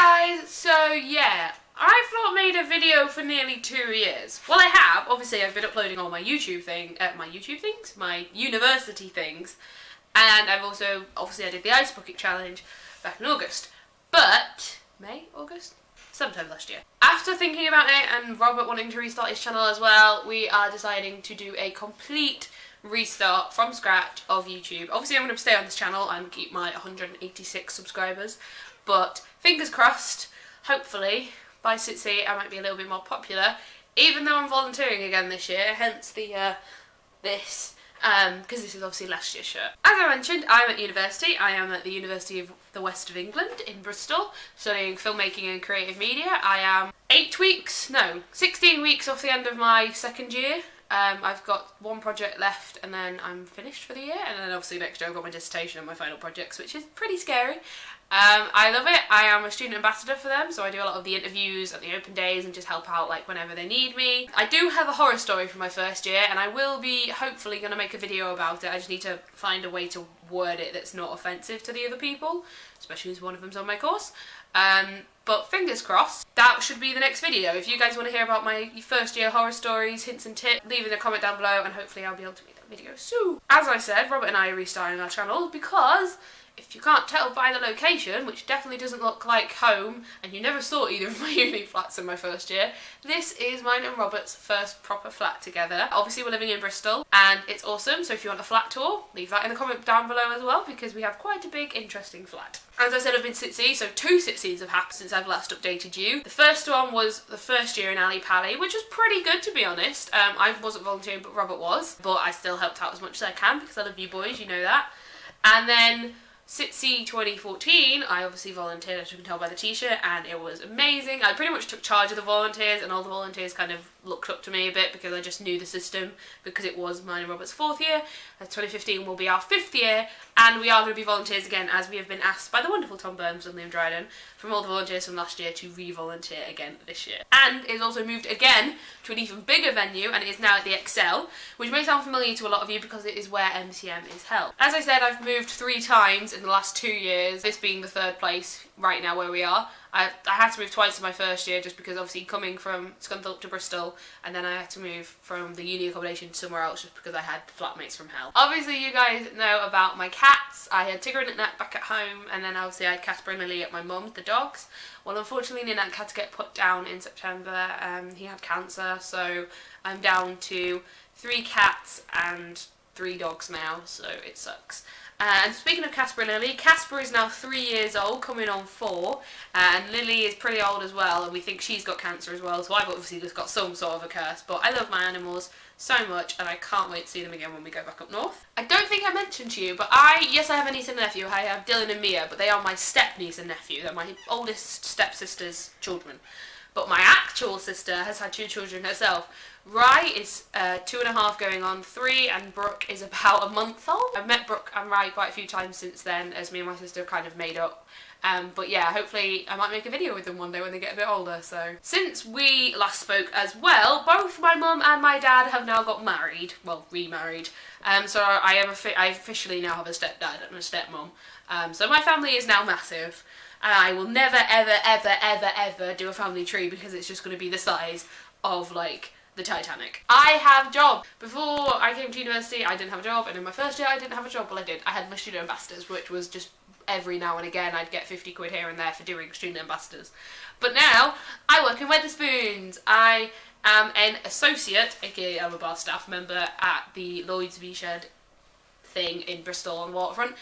guys, so yeah, I've not made a video for nearly 2 years. Well, I have. Obviously, I've been uploading all my university things, and I've also, obviously I did the Ice Bucket Challenge back in August. But, August? Sometime last year. After thinking about it and Robert wanting to restart his channel as well, we are deciding to do a complete restart from scratch of YouTube. Obviously, I'm going to stay on this channel and keep my 186 subscribers, but fingers crossed, hopefully, by Sitsi I might be a little bit more popular, even though I'm volunteering again this year, hence the, because this is obviously last year's shirt. As I mentioned, I'm at university. I am at the University of the West of England in Bristol, studying filmmaking and creative media. I am 16 weeks off the end of my second year. I've got one project left and then I'm finished for the year, and then obviously next year I've got my dissertation and my final projects, which is pretty scary. I love it. I am a student ambassador for them, so I do a lot of the interviews at the open days and just help out like whenever they need me. I do have a horror story from my first year and I will be hopefully going to make a video about it. I just need to find a way to word it that's not offensive to the other people, especially as one of them's on my course. But fingers crossed, that should be the next video. If you guys want to hear about my first year horror stories, hints and tips, leave in a comment down below and hopefully I'll be able to make that video soon. As I said, Robert and I are restarting our channel because, if you can't tell by the location, which definitely doesn't look like home, and you never saw either of my uni flats in my first year, this is mine and Robert's first proper flat together. Obviously we're living in Bristol and it's awesome, so if you want a flat tour, leave that in the comment down below as well, because we have quite a big interesting flat. As I said, I've been Sitsi, so 2 Sitsis have happened since I've last updated you. The first one was the first year in Ali Pali, which was pretty good to be honest. I wasn't volunteering but Robert was, but I still helped out as much as I can because I love you boys, you know that. And then Sitsi 2014, I obviously volunteered, as you can tell by the t-shirt, and it was amazing. I pretty much took charge of the volunteers and all the volunteers kind of looked up to me a bit because I just knew the system, because it was mine and Robert's 4th year. 2015 will be our 5th year, and we are going to be volunteers again, as we have been asked by the wonderful Tom Burns and Liam Dryden from all the volunteers from last year to re-volunteer again this year. And it's also moved again to an even bigger venue, and it is now at the Excel, which may sound familiar to a lot of you because it is where MCM is held. As I said, I've moved 3 times in the last 2 years, this being the 3rd place right now where we are. I had to move twice in my first year just because obviously coming from Scunthorpe to Bristol, and then I had to move from the uni accommodation somewhere else just because I had flatmates from hell. Obviously you guys know about my cats. I had Tigger and Ninette back at home, and then obviously I had Casper and Lily at my mum's, the dogs. Well, unfortunately Ninette had to get put down in September. He had cancer, so I'm down to 3 cats and 3 dogs now, so it sucks. And speaking of Casper and Lily, Casper is now 3 years old, coming on 4, and Lily is pretty old as well, and we think she's got cancer as well, so I've obviously just got some sort of a curse, but I love my animals so much, and I can't wait to see them again when we go back up north. I don't think I mentioned to you, but yes, I have a niece and nephew. I have Dylan and Mia, but they are my step-niece and nephew. They're my oldest step-sister's children. But my actual sister has had 2 children herself. Rai is 2.5 going on 3, and Brooke is about a month old. I've met Brooke and Rai quite a few times since then, as me and my sister kind of made up. But yeah, hopefully I might make a video with them one day when they get a bit older. So since we last spoke as well, both my mum and my dad have now got married, well, remarried. So I officially now have a stepdad and a stepmom. So my family is now massive. And I will never, ever, ever, ever, ever do a family tree because it's just going to be the size of, like, the Titanic. I have a job. Before I came to university, I didn't have a job, and in my first year I didn't have a job. Well, I did. I had my student ambassadors, which was just every now and again I'd get 50 quid here and there for doing student ambassadors. But now, I work in Wetherspoons. I am an associate, aka I'm a bar staff member at the Lloyd's V-Shed thing in Bristol on the waterfront.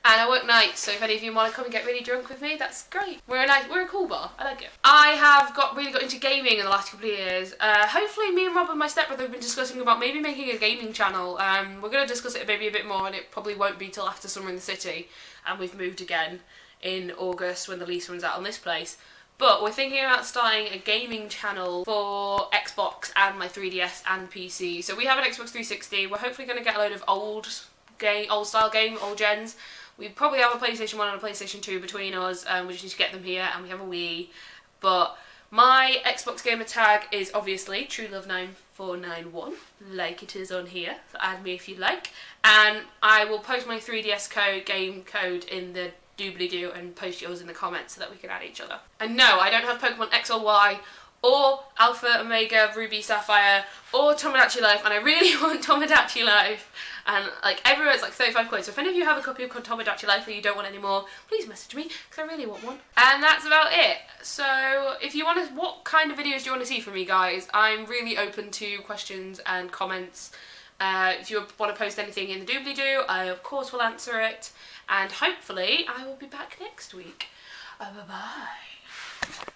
And I work nights, so if any of you want to come and get really drunk with me, that's great. We're a cool bar. I like it. I have really got into gaming in the last couple of years. Hopefully me and Rob and my stepbrother have been discussing about maybe making a gaming channel. We're going to discuss it maybe a bit more, and it probably won't be till after summer in the city. And we've moved again in August when the lease runs out on this place. But we're thinking about starting a gaming channel for Xbox and my 3DS and PC. So we have an Xbox 360. We're hopefully going to get a load of old style game, old gens. We probably have a PlayStation 1 and a PlayStation 2 between us, we just need to get them here, and we have a Wii. But my Xbox gamer tag is obviously TrueLove9491, like it is on here, so add me if you like. And I will post my 3DS game code in the doobly-doo and post yours in the comments so that we can add each other. And no, I don't have Pokemon X or Y, or Alpha, Omega, Ruby, Sapphire, or Tomodachi Life, and I really want Tomodachi Life. And like everywhere it's like 35 quid, so if any of you have a copy of Tomodachi Life or you don't want any more, please message me, because I really want one. And that's about it. So if you want to, what kind of videos do you want to see from me, guys? I'm really open to questions and comments. If you want to post anything in the doobly-doo, I of course will answer it. And hopefully I will be back next week. Bye-bye.